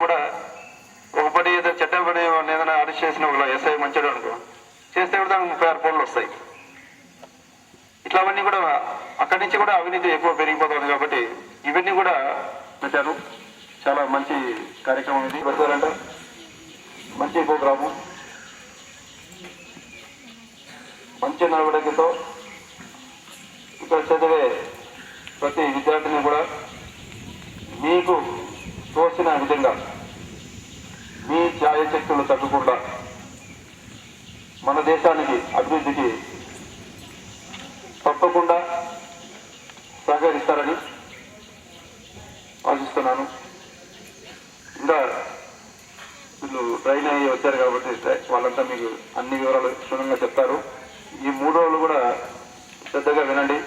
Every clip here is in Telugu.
కూడా ఒకపడి ఏదో చట్టపడి ఏదైనా అరెస్ట్ చేసిన ఒక ఎస్ఐ మంచిడు అనుకో చేస్తే కూడా దానికి 36 పనులు వస్తాయి. ఇట్లావన్నీ కూడా అక్కడి నుంచి కూడా అవినీతి ఎక్కువ పెరిగిపోతుంది. కాబట్టి ఇవన్నీ కూడా పెట్టారు. చాలా మంచి కార్యక్రమం ఇది. పెడతారంట మంచి ప్రోగ్రాము, మంచి నడవడికతో ఇక్కడ చదివే ప్రతి విద్యార్థిని కూడా మీకు తోచిన విధంగా మీ ఛాయశక్తులు తగ్గకుండా మన దేశానికి అభివృద్ధికి తప్పకుండా సహకరిస్తారని ఆశిస్తున్నాను. ఇంకా వీళ్ళు ట్రైన్ అయ్యి వచ్చారు కాబట్టి వాళ్ళంతా మీకు అన్ని వివరాలు క్షుణ్ణంగా చెప్తారు. ఈ 3 రోజులు కూడా శ్రద్ధగా వినండి,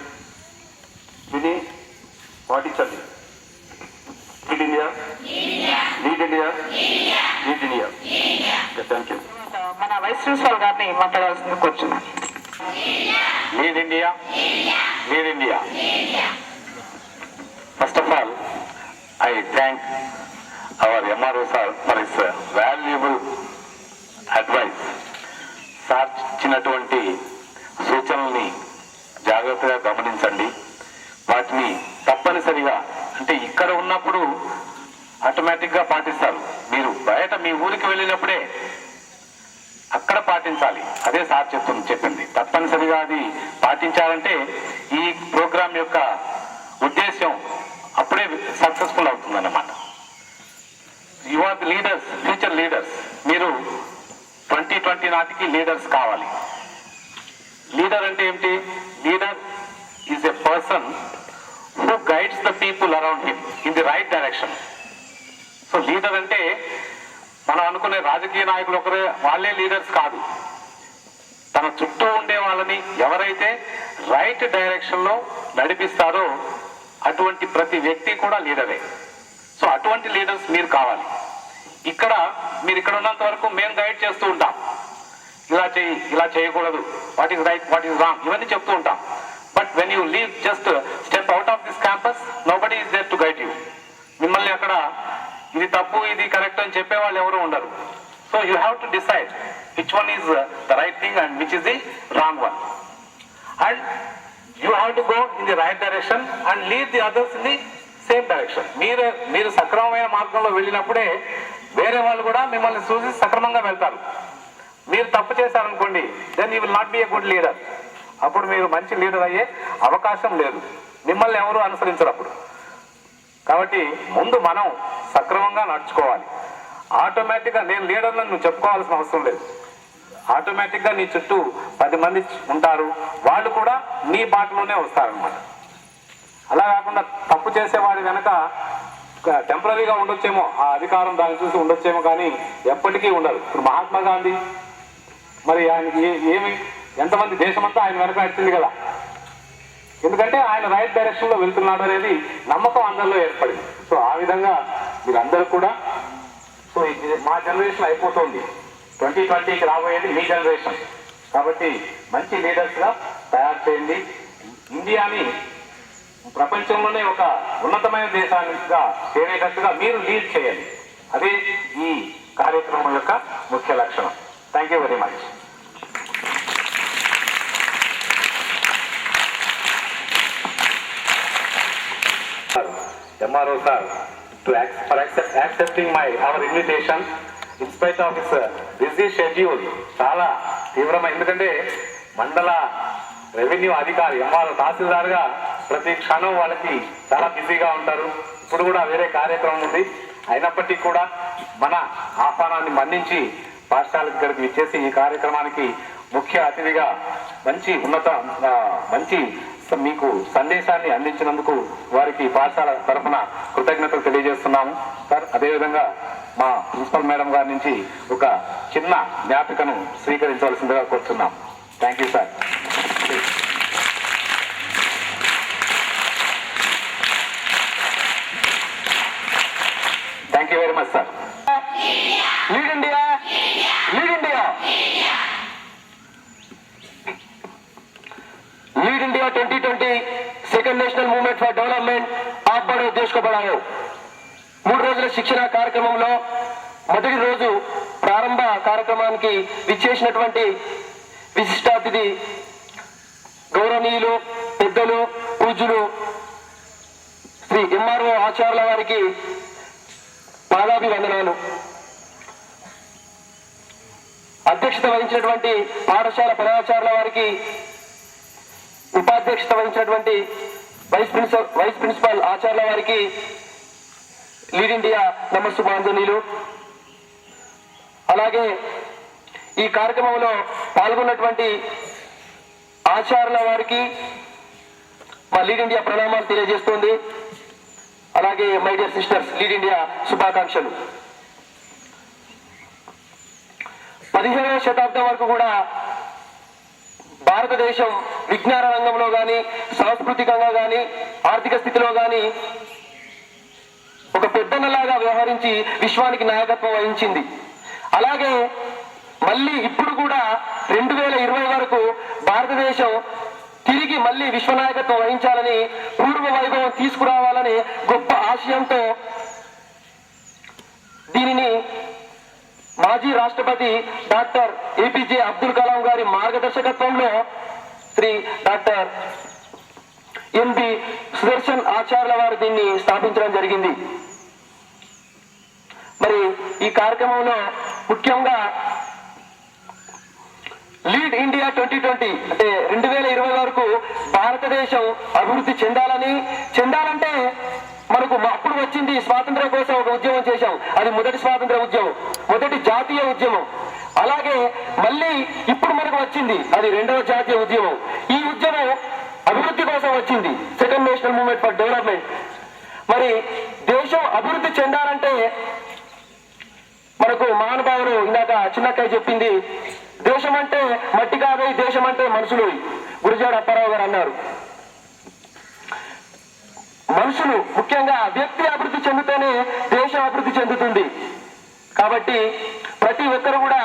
విని పాటించండి. Lead India, lead India, lead India. Thank you. మన వైస్ ప్రిన్సిపల్ గారిని మాట్లాడాల్సింది కూర్చున్నాను. Lead India, lead India. First of all, I thank our MRO sir for his valuable advice. Sir ఇచ్చినటువంటి సూచనల్ని జాగ్రత్తగా గమనించండి. వాటిని తప్పనిసరిగా అంటే ఇక్కడ ఉన్నప్పుడు ఆటోమేటిక్గా పాటిస్తారు. మీరు బయట మీ ఊరికి వెళ్ళినప్పుడే అక్కడ పాటించాలి. అదే సార్ చెప్పింది. తప్పనిసరిగా అది పాటించాలంటే ఈ ప్రోగ్రాం యొక్క ఉద్దేశం అప్పుడే సక్సెస్ఫుల్ అవుతుందన్నమాట. You are the leaders, future leaders. మీరు 2020 నాటికి లీడర్స్ కావాలి. లీడర్ అంటే ఏమిటి? Leader is a person who guides the people around him in the right direction. So leader అంటే మనం అనుకునే రాజకీయ నాయకులు ఒకరే వాళ్ళే లీడర్స్ కాదు. తన చుట్టూ ఉండే వాళ్ళని ఎవరైతే రైట్ డైరెక్షన్ లో నడిపిస్తారో అటువంటి ప్రతి వ్యక్తి కూడా లీడరే. సో అటువంటి లీడర్స్ మీరు కావాలి. మీరు ఇక్కడ ఉన్నంత వరకు మేము గైడ్ చేస్తూ ఉంటాం. ఇలా చేయి, ఇలా చేయకూడదు, what is right, what is wrong, ఇవన్నీ చెప్తూ ఉంటాం. But when you leave, just step out of this campus, nobody is there to guide you. మిమ్మల్ని అక్కడ ఇది తప్పు, ఇది కరెక్ట్ అని చెప్పేవాళ్ళు ఎవరు ఉండరు. So you have to decide which one is the right thing and which is the wrong one. And you have to go in the right direction and lead the others in the same direction. మీరు సక్రమమైన మార్గంలో వెళ్ళినప్పుడే వేరే వాళ్ళు కూడా మిమ్మల్ని చూసి సక్రమంగా వెళ్తారు. మీరు తప్పు చేశారనుకోండి, then you will not be a good leader. అప్పుడు మీరు మంచి లీడర్ అయ్యే అవకాశం లేదు. మిమ్మల్ని ఎవరు అనుసరించరు అప్పుడు. కాబట్టి ముందు మనం సక్రమంగా నడుచుకోవాలి. ఆటోమేటిక్గా నేను లీడర్లను నువ్వు చెప్పుకోవాల్సిన అవసరం లేదు. ఆటోమేటిక్గా నీ చుట్టూ 10 మంది ఉంటారు, వాళ్ళు కూడా నీ బాటలోనే వస్తారనమాట. అలా కాకుండా తప్పు చేసేవాడి వెనక టెంపరీగా ఉండొచ్చేమో, ఆ అధికారం దాన్ని చూసి ఉండొచ్చేమో, కానీ ఎప్పటికీ ఉండదు. ఇప్పుడు మహాత్మా గాంధీ మరి ఆయనకి ఎంతమంది దేశమంతా ఆయన వెనక నడిచింది కదా. ఎందుకంటే ఆయన రైట్ డైరెక్షన్ లో వెళ్తున్నాడు అనేది నమ్మకం అందరిలో ఏర్పడింది. సో ఆ విధంగా మీరందరూ కూడా, సో మా జనరేషన్ అయిపోతుంది, 2020కి రాబోయేది మీ జనరేషన్. కాబట్టి మంచి లీడర్స్ గా తయారు చేయండి. ఇండియాని ప్రపంచంలోనే ఒక ఉన్నతమైన దేశానిగా చేరేటట్టుగా మీరు లీడ్ చేయండి. అదే ఈ కార్యక్రమం యొక్క ముఖ్య లక్షణం. Thank you very much. MRO sir for accepting our invitation in spite of his busy schedule. చాలా తీవ్రమైన, ఎందుకంటే మండల రెవెన్యూ అధికారి MRO తహసీల్దార్ గా ప్రతి క్షణం వాళ్ళకి చాలా బిజీగా ఉంటారు. ఇప్పుడు కూడా వేరే కార్యక్రమం ఉంది. అయినప్పటికీ కూడా మన ఆహ్వానాన్ని మన్నించి పాఠశాల దగ్గరికి ఇచ్చేసి ఈ కార్యక్రమానికి ముఖ్య అతిథిగా మంచి మీకు సందేశాన్ని అందించినందుకు వారికి పాఠశాల తరఫున కృతజ్ఞతలు తెలియజేస్తున్నాము సార్. అదేవిధంగా మా ప్రిన్సిపల్ మేడం గారి నుంచి ఒక చిన్న జ్ఞాపికను స్వీకరించవలసిందిగా కోరుతున్నాం. Thank you sir. Thank you very much sir. Lead India, lead India, lead India 2020 second national movement for development. आप बढ़ो, देश को बढ़ाओ। 3 రోజుల శిక్షణ కార్యక్రమంలో మొదటి రోజు ప్రారంభ కార్యక్రమానికి విచ్చేసినటువంటి విశిష్ట అతిథి గౌరవనీయులు పెద్దలు పూజ్యులు శ్రీ ఎంఆర్ఓ ఆచార్యుల వారికి పాదాభివందనాలు. అధ్యక్షత వహించినటువంటి పాఠశాల ప్రధానాచార్యుల వారికి, ఉపాధ్యక్షత వహించినటువంటి వైస్ ప్రిన్సిపల్ ఆచార్యుల వారికి లీడ్ ఇండియా నమస్సుమాంజనీయులు. అలాగే ఈ కార్యక్రమంలో పాల్గొన్నటువంటి ఆచార్యుల వారికి మా లీడ్ ఇండియా ప్రణామాలు తెలియజేస్తుంది. అలాగే my dear sisters, lead India శుభాకాంక్షలు. 15వ శతాబ్దం వరకు కూడా భారతదేశం విజ్ఞాన రంగంలో కానీ, సాంస్కృతికంగా కానీ, ఆర్థిక స్థితిలో కానీ ఒక పెద్దన్నలాగా వ్యవహరించి విశ్వానికి నాయకత్వం వహించింది. అలాగే మళ్ళీ ఇప్పుడు కూడా 2020 వరకు భారతదేశం తిరిగి మళ్ళీ విశ్వనాయకత్వం వహించాలని, పూర్వ వైభవం తీసుకురావాలని గొప్ప ఆశయంతో దీనిని మాజీ రాష్ట్రపతి డాక్టర్ ఏపీజే అబ్దుల్ కలాం గారి మార్గదర్శకత్వంలో శ్రీ డాక్టర్ ఎన్బి సుదర్శన్ ఆచార్యుల వారు దీన్ని స్థాపించడం జరిగింది. మరి ఈ కార్యక్రమంలో ముఖ్యంగా లీడ్ ఇండియా 2020 అంటే 2020 వరకు భారతదేశం అభివృద్ధి చెందాలంటే మనకు అప్పుడు వచ్చింది స్వాతంత్ర్యం కోసం ఒక ఉద్యమం చేశాం. అది మొదటి స్వాతంత్ర ఉద్యమం, మొదటి జాతీయ ఉద్యమం. అలాగే మళ్ళీ ఇప్పుడు మనకు వచ్చింది అది 2వ జాతీయ ఉద్యమం. ఈ ఉద్యమం అభివృద్ధి కోసం వచ్చింది, second national movement for development. మరి దేశం అభివృద్ధి చెందాలంటే మనకు మహానుభావులు ఇందాక చిన్నక్కయ్య చెప్పింది, దేశం అంటే మట్టి కాదు, దేశం అంటే మనుషులు. గురజాడ అప్పారావు గారు అన్నారు. మనుషులు ముఖ్యంగా వ్యక్తి అభివృద్ధి చెందితేనే దేశం అభివృద్ధి చెందుతుంది. కాబట్టి ప్రతి ఒక్కరు కూడా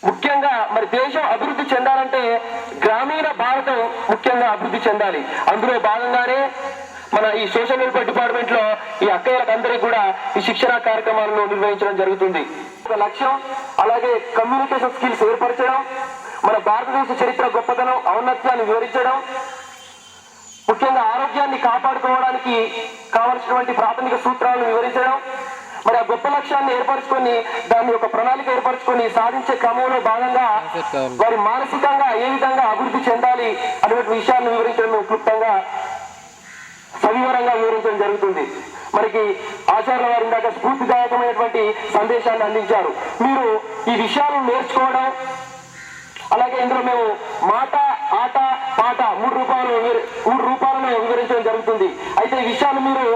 ముఖ్యంగా మరి దేశం అభివృద్ధి చెందాలంటే గ్రామీణ భారతం ముఖ్యంగా అభివృద్ధి చెందాలి. అందులో భాగంగానే మన ఈ సోషల్ వెల్ఫేర్ డిపార్ట్మెంట్ లో ఈ అక్కయ్యలకు అందరికీ కూడా ఈ శిక్షణ కార్యక్రమాలను నిర్వహించడం జరుగుతుంది. ఒక లక్ష్యం, అలాగే కమ్యూనికేషన్ స్కిల్స్ ఏర్పరచడం, మన భారతదేశ చరిత్ర గొప్పతనం, ఔన్నత్యాన్ని వివరించడం, ముఖ్యంగా ఆరోగ్యాన్ని కాపాడుకోవడానికి కావలసినటువంటి ప్రాథమిక సూత్రాలను వివరించడం, మరి ఆ గొప్ప లక్ష్యాన్ని ఏర్పరచుకొని దాన్ని ఒక ప్రణాళిక ఏర్పరచుకొని సాధించే క్రమంలో భాగంగా వారి మానసికంగా ఏ విధంగా అభివృద్ధి చెందాలి అనేటువంటి విషయాలను వివరించడం క్లుప్తంగా సవివరంగా వివరించడం జరుగుతుంది. మనకి ఆచార్యుల వారి ఇందాక స్ఫూర్తిదాయకమైనటువంటి సందేశాన్ని అందించారు. మీరు ఈ విషయాలను నేర్చుకోవడం, అలాగే ఇందులో మేము మాట, ఆట, పాట 3 రూపాలలో వివరించడం జరుగుతుంది. అయితే ఈ విషయాలు మీరు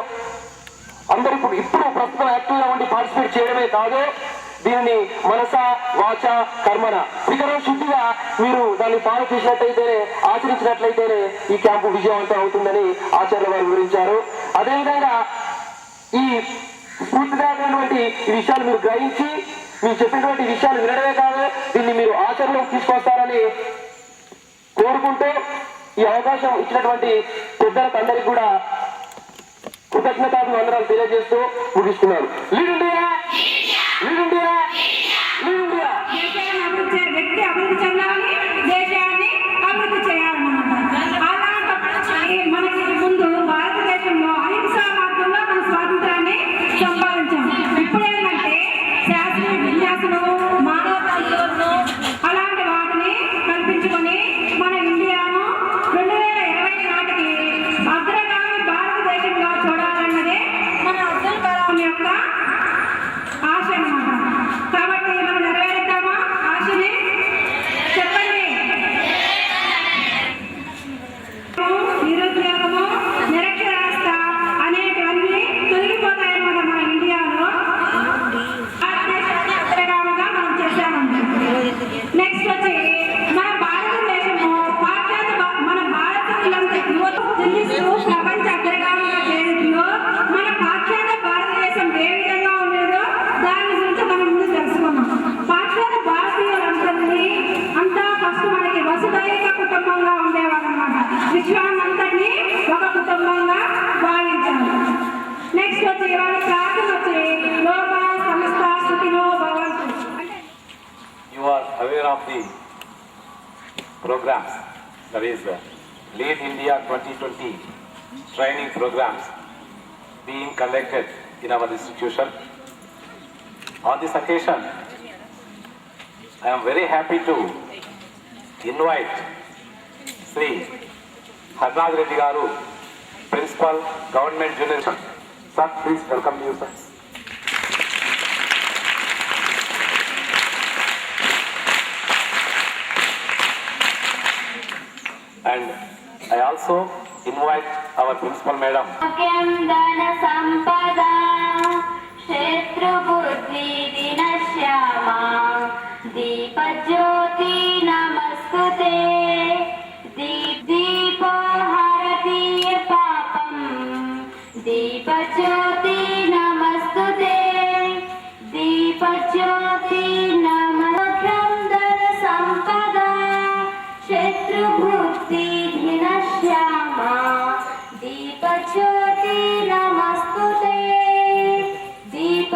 అందరూ ఇప్పుడు ప్రస్తుతం యాక్టివ్గా ఉండి పార్టిసిపేట్ చేయడమే కాదు, దీనిని మనస, వాచ, కర్మన త్రికరణ శుద్ధిగా మీరు దాన్ని ఫాలో చేసినట్లయితేనే, ఆచరించినట్లయితేనే ఈ క్యాంపు విజయవంతం అవుతుందని ఆచార్యుల వారు వివరించారు. అదేవిధంగా ఈ స్ఫూర్తిదాయకమైనటువంటి ఈ విషయాలు మీరు గ్రహించి మీరు చెప్పినటువంటి విషయాలు వినడమే కాదు, దీన్ని మీరు ఆచరణలోకి తీసుకొస్తారని కోరుకుంటూ ఈ అవకాశం ఇచ్చినటువంటి పెద్దలకు అందరికీ కూడా కృతజ్ఞతాభివందనాలు తెలియజేస్తూ ముగిస్తున్నాను. Lead India, lead India, lead India. వ్యక్తి అభివృద్ధి చెందాలి, దేశాన్ని అభివృద్ధి చేయాలన్నమాట. అలాంటి మనకి ముందు భారతదేశంలో అహింసా మార్గంలో మన స్వాతంత్రాన్ని సంపాదించాం. ఇప్పుడేంటంటే శాస్త్రీయ విన్యాసులు, మానవతను అలాంటి వాటిని కల్పించుకొని మన ఇండియాను 2020 నాటికి అగ్రగామి భారతదేశంగా చూడాలన్నదే మన అబ్దుల్ కలాం యొక్క ఆశ అన్నమాట. కాబట్టి మనం నెరవేరుద్దామా ఆశని? చెప్పండి. నిరుద్యోగము, నిరక్షరాస్యత అనేటివన్నీ తొలగిపోతాయన్నమాట మన ఇండియాలో. భారతదేశాన్ని అగ్రగామిగా మనం చేశామండి. నెక్స్ట్ వచ్చి మన భారతదేశము మన భారతీయులంతా యువత చెందిస్తూ ప్రపంచ అగ్రగామిగా చేయడంలో మన పాశ్చాత్య భారతదేశం ఏ విధంగా ఉండేదో దాని గురించి మనం ముందు తెలుసుకున్నాం. పాశ్చాత్య భారతీయులందరినీ అంతా ఫస్ట్ మనకి వసుదైక కుటుంబంగా ఉండేవాళ్ళన్నమాట. విశ్వాన్నంతటినీ ఒక కుటుంబంగా భావించారు. వచ్చి వాళ్ళ ప్రార్థన వచ్చి లోక సంస్థ సుఖినో భవంతు. You are aware of the programs, that is Lead India 2020 training programs being conducted in our institution. On this occasion, I am very happy to invite Sri Harnad Reddy Garu, Principal, Government Junior. Sir, please welcome you, sir. And I also invite our Principal Madam. धन संपदा क्षेत्र बुद्धि दिनश्यामा दीप ज्योति नमस्कुते दीपो हरति पापम दीप ज्योति नमस्कुते दीप ज्योति नमस्कृतं धन संपदा क्षेत्र बुद्धि दिनश्यामा दीप ज्योति नमस्कुते दीप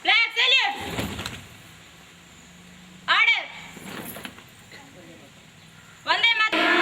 Flag salute! Order! Vande Mataram!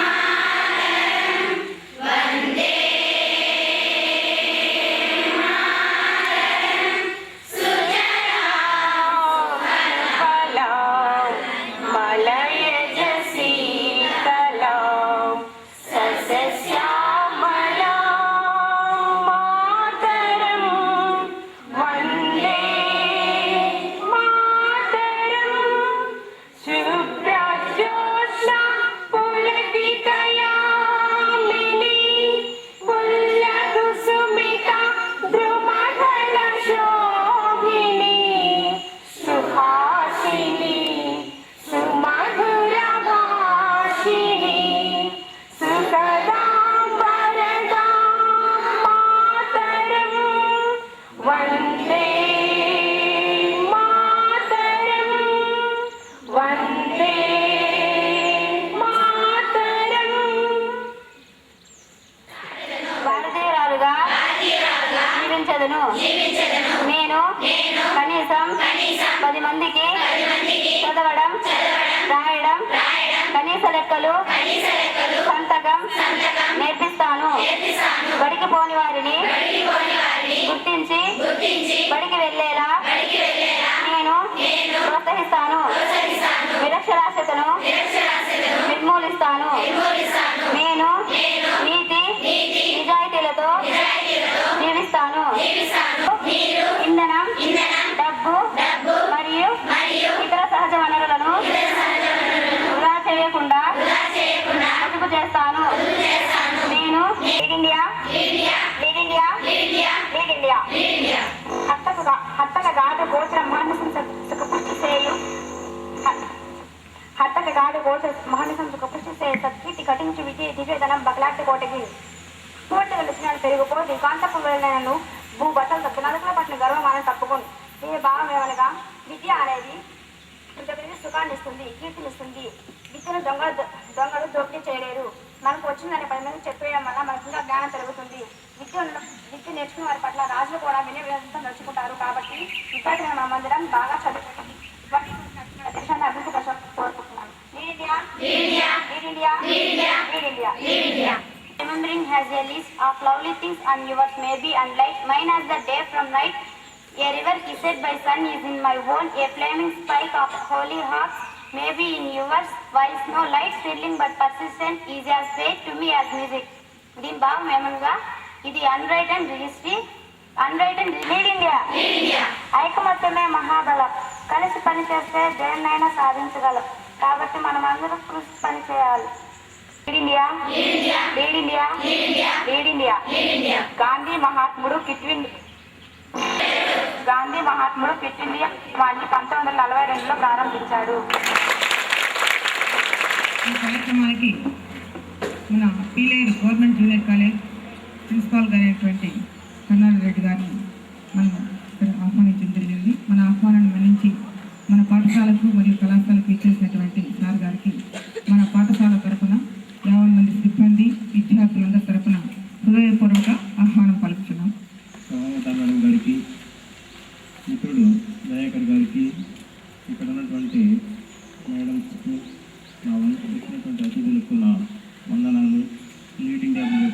నేను కనీసం 10 మందికి చదవడం రాయడం కనీస లెక్కలు సంతకం నేర్పిస్తాను. బడికి పోని వారిని గుర్తించి బడికి వెళ్ళేలా నేను ప్రోత్సహిస్తాను. నిరక్షరాస్యతను నిర్మూలిస్తాను. నేను నీతి నిజాయితీలతో జీవిస్తాను. ఇంధనం డబ్బు మరియు ఇతర సహజ వనరులను వృధా చేయకుండా పొదుపు చేస్తాను. నేను లీడ్ ఇండియా హత్తకగాడు గోచర మానసం సుఖపుష్టి చేయు హత్తకగాడు గోచర మానసం సుఖపుష్టి చేయ సత్కీర్తి కటించి విజయ దివ్యధనం బగలాట్టి కోటకి పూర్తిగా లక్షణాలు పెరిగిపోయి కాంతపు వెళ్ళను భూ బట్టలు తప్పు నలుగుల పట్టిన గర్వమానం తప్పుకొని దీని భావం ఏమనగా విద్య అనేది ఇంతకుముందు సుఖాన్ని ఇస్తుంది, కీర్తినిస్తుంది. విద్యను దొంగలు దోపిడీ చేయలేరు. మనకు వచ్చిందని 10 మంది చెప్పేయడం వల్ల మనకు ఇంకా జ్ఞానం పెరుగుతుంది. విద్య నేర్చుకున్న వారి పట్ల రాజులు కూడా వినయంతో నడుచుకుంటారు. కాబట్టి ఇప్పటికీ మనమందరం బాగా చదువుకుంటుంది. దేశాన్ని అభివృద్ధి కోసం కోరుకుంటున్నాను. Remembering has a list of lovely things and yours may be unlike mine as the day from night. A river kissed by sun is in my own, a flaming spike of holy hearts may be in yours, while no light thrilling but persistent is as sweet to me as music. దీని భావం ఏమనగా ఇది అన్రైటెడ్ హిస్టరీ, అన్రైటెడ్ లీడ్ ఇండియా. ఐకమత్యమే మహాబలం. కలిసి పనిచేస్తే దేన్నైనా సాధించగలం. కాబట్టి మనం అందరం కృషి పని చేయాలి. Lead India, lead India, lead India. Gandhi మహాత్ముడు క్విట్ ఇండియా వాటిని 1942లో ప్రారంభించాడు. ఈ కార్యక్రమానికి మన Peeleru government junior college principal గారైనటువంటి కర్నాల రెడ్డి గారిని మనం ఇక్కడ ఆహ్వానించడం జరిగింది. మన ఆహ్వానాన్ని మన్నించి మన పాఠశాలకు మరియు కళాశాలకు ఇచ్చేసినటువంటి సార్ గారికి మన పాఠశాల తరఫున 50 మంది సిబ్బంది విద్యార్థులందరి తరఫున హృదయపూర్వక ఆహ్వానం పలుకుతున్నాం. మేడం గారికి, మిత్రుడు దయాకర్ గారికి, ఇక్కడ ఉన్నటువంటి మేడమ్స్కు, నా వంతు వచ్చినటువంటి అతిథులకు నా వందనాలు. లీడ్ ఇండియా కూడా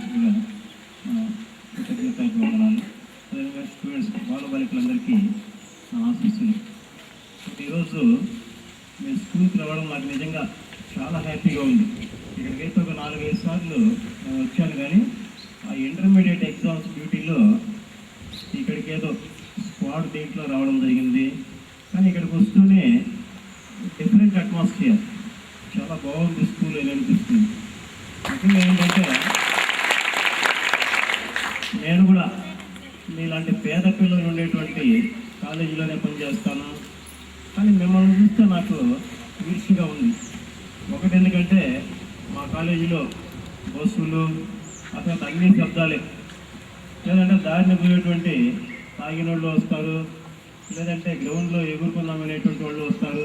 కృతజ్ఞతలు వందనాలు. అదేవిధంగా స్టూడెంట్స్ బాలబాలికలందరికీ నా ఆశీస్సులు. ఈరోజు మీ స్కూల్కి రావడం నాకు నిజంగా చాలా హ్యాపీగా ఉంది. ఇక్కడికైతే ఒక 4-5 సార్లు నేను వచ్చాను, కానీ ఆ ఇంటర్మీడియట్ ఎగ్జామ్స్ డ్యూటీలో ఇక్కడికి ఏదో స్క్వాడ్ డేట్లో రావడం జరిగింది. కానీ ఇక్కడికి వస్తూనే డిఫరెంట్ అట్మాస్ఫియర్, చాలా బాగుంది స్కూల్ అని అనిపిస్తుంది. ముఖ్యంగా ఏంటంటే నేను కూడా మీలాంటి పేద పిల్లలు ఉండేటువంటి కాలేజీలోనే పనిచేస్తాను, కానీ మిమ్మల్ని చూస్తే నాకు ఈర్ష్యగా ఉంది. ఒకటి ఎందుకంటే మా కాలేజీలో బస్సులు అసలు అన్ని శబ్దాలే. లేదంటే దారిని పోయేటువంటి తాగిన వాళ్ళు వస్తారు, లేదంటే గ్రౌండ్లో ఎగురుకుందామనేటువంటి వాళ్ళు వస్తారు,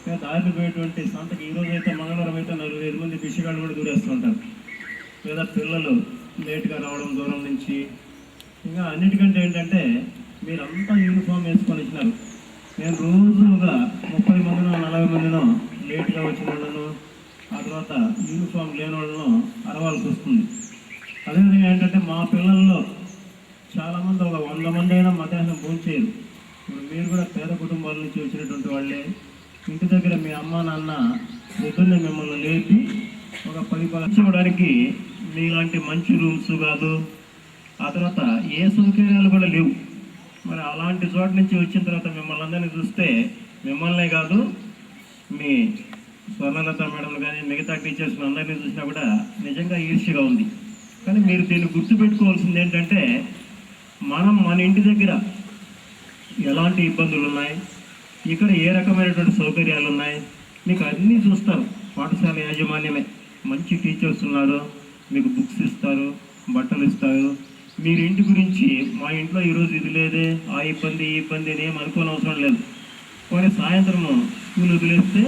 లేదా దారిని పోయేటువంటి సంతకి ఈరోజు అయితే మంగళవారం అయితే 4-5 మంది బిషగాళ్ళు కూడా దూరేస్తుంటారు, లేదా పిల్లలు లేట్గా రావడం దూరం నుంచి. ఇంకా అన్నిటికంటే ఏంటంటే మీరంతా యూనిఫామ్ వేసుకొని ఇచ్చినారు. నేను రోజుగా 30 మందినో 40 మందినో లేట్గా వచ్చిన వాళ్ళను, ఆ తర్వాత యూనిఫామ్ లేని వాళ్ళను అరవాల్సి వస్తుంది. అదేవిధంగా ఏంటంటే మా పిల్లల్లో చాలామంది ఒక 100 మంది అయినా మధ్యాహ్నం భోంచేయరు. ఇప్పుడు మీరు కూడా పేద కుటుంబాల నుంచి వచ్చినటువంటి వాళ్ళే. ఇంటి దగ్గర మీ అమ్మ నాన్న పొద్దున్నే మిమ్మల్ని లేపి ఒక 10 ఇవ్వడానికి మీలాంటి మంచి రూమ్స్ కాదు, ఆ తర్వాత ఏ సౌకర్యాలు కూడా లేవు. మరి అలాంటి చోట నుంచి వచ్చిన తర్వాత మిమ్మల్ని అందరినీ చూస్తే మిమ్మల్నే కాదు మీ స్వర్ణలత మేడం కానీ మిగతా టీచర్స్ అందరినీ చూసినా కూడా నిజంగా ఈర్ష్యగా ఉంది. కానీ మీరు దీన్ని గుర్తుపెట్టుకోవాల్సింది ఏంటంటే మన ఇంటి దగ్గర ఎలాంటి ఇబ్బందులు ఉన్నాయి, ఇక్కడ ఏ రకమైనటువంటి సౌకర్యాలు ఉన్నాయి, మీకు అన్నీ చూస్తారు. పాఠశాల యాజమాన్యమే మంచి టీచర్స్ ఉన్నారు, మీకు బుక్స్ ఇస్తారు, బట్టలు ఇస్తారు. మీరు ఇంటి గురించి మా ఇంట్లో ఈరోజు ఇది లేదే, ఆ ఇబ్బంది ఈ ఇబ్బంది అని ఏం అనుకోని అవసరం లేదు. కానీ సాయంత్రము స్కూల్ వదిలేస్తే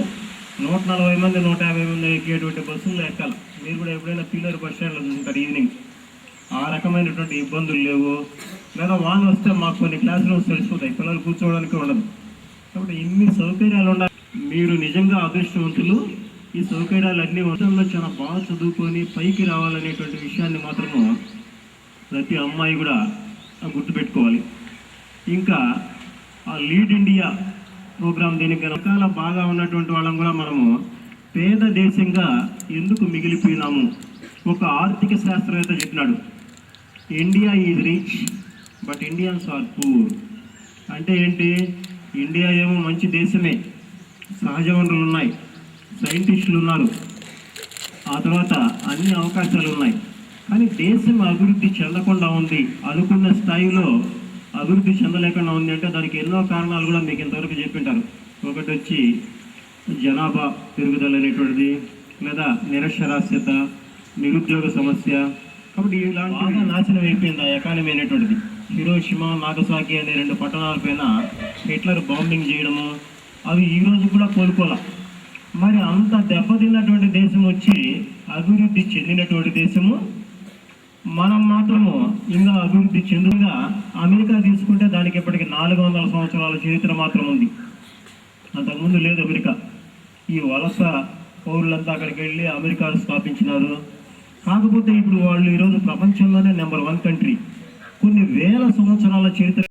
140 మంది 150 మంది ఎక్కేటువంటి బస్సుల్లో ఎక్కాలి. మీరు కూడా ఎప్పుడైనా పిల్లలు బస్ స్టాండ్లో చూసుకుంటారు ఈవినింగ్. ఆ రకమైనటువంటి ఇబ్బందులు లేవు. లేదా వాన వస్తే మాకు కొన్ని క్లాస్ రూమ్స్ తెలిసిపోతాయి, పిల్లలు కూర్చోవడానికి ఉండదు. కాబట్టి ఇన్ని సౌకర్యాలు ఉండాలి. మీరు నిజంగా అదృష్టవంతులు. ఈ సౌకర్యాలన్నీ వర్షంలో చాలా బాగా చదువుకొని పైకి రావాలనేటువంటి విషయాన్ని మాత్రము ప్రతి అమ్మాయి కూడా గుర్తుపెట్టుకోవాలి. ఇంకా ఆ లీడ్ ఇండియా ప్రోగ్రామ్ దీనికి రకాల బాగా ఉన్నటువంటి వాళ్ళం కూడా మనము పేద దేశంగా ఎందుకు మిగిలిపోయినాము. ఒక ఆర్థిక శాస్త్రవేత్త చెప్పినాడు, India is rich but Indians are poor. అంటే ఏంటి, ఇండియా ఏమో మంచి దేశమే, సహజ వనరులు ఉన్నాయి, సైంటిస్టులు ఉన్నారు, ఆ తర్వాత అన్ని అవకాశాలు ఉన్నాయి. కానీ దేశం అభివృద్ధి చెందకుండా ఉంది, అనుకున్న స్థాయిలో అభివృద్ధి చెందలేకుండా ఉంది. అంటే దానికి ఎన్నో కారణాలు కూడా మీకు ఇంతవరకు చెప్పింటారు. ఒకటి వచ్చి జనాభా పెరుగుదల అనేటువంటిది, లేదా నిరక్షరాస్యత, నిరుద్యోగ సమస్య. కాబట్టి ఇలాంటి బాగా నాశనం అయిపోయింది ఆ ఎకానమీ అనేటువంటిది. హిరోషిమా, నాగసాకి అనే 2 పట్టణాలపైన హిట్లర్ బాంబింగ్ చేయడము, అవి ఈరోజు కూడా కోలుకోలే. మరి అంత దెబ్బతిన్నటువంటి దేశం వచ్చి అభివృద్ధి చెందినటువంటి దేశము, మనం మాత్రము ఇంకా అభివృద్ధి చెందుగా. అమెరికా తీసుకుంటే దానికి ఇప్పటికి 400 సంవత్సరాల చరిత్ర మాత్రం ఉంది, అంతకుముందు లేదు అమెరికా. ఈ వలస పౌరులంతా అక్కడికి వెళ్ళి అమెరికాను స్థాపించినారు. కాకపోతే ఇప్పుడు వాళ్ళు ఈరోజు ప్రపంచంలోనే నెంబర్ 1 కంట్రీ. కొన్ని వేల సంవత్సరాల చరిత్ర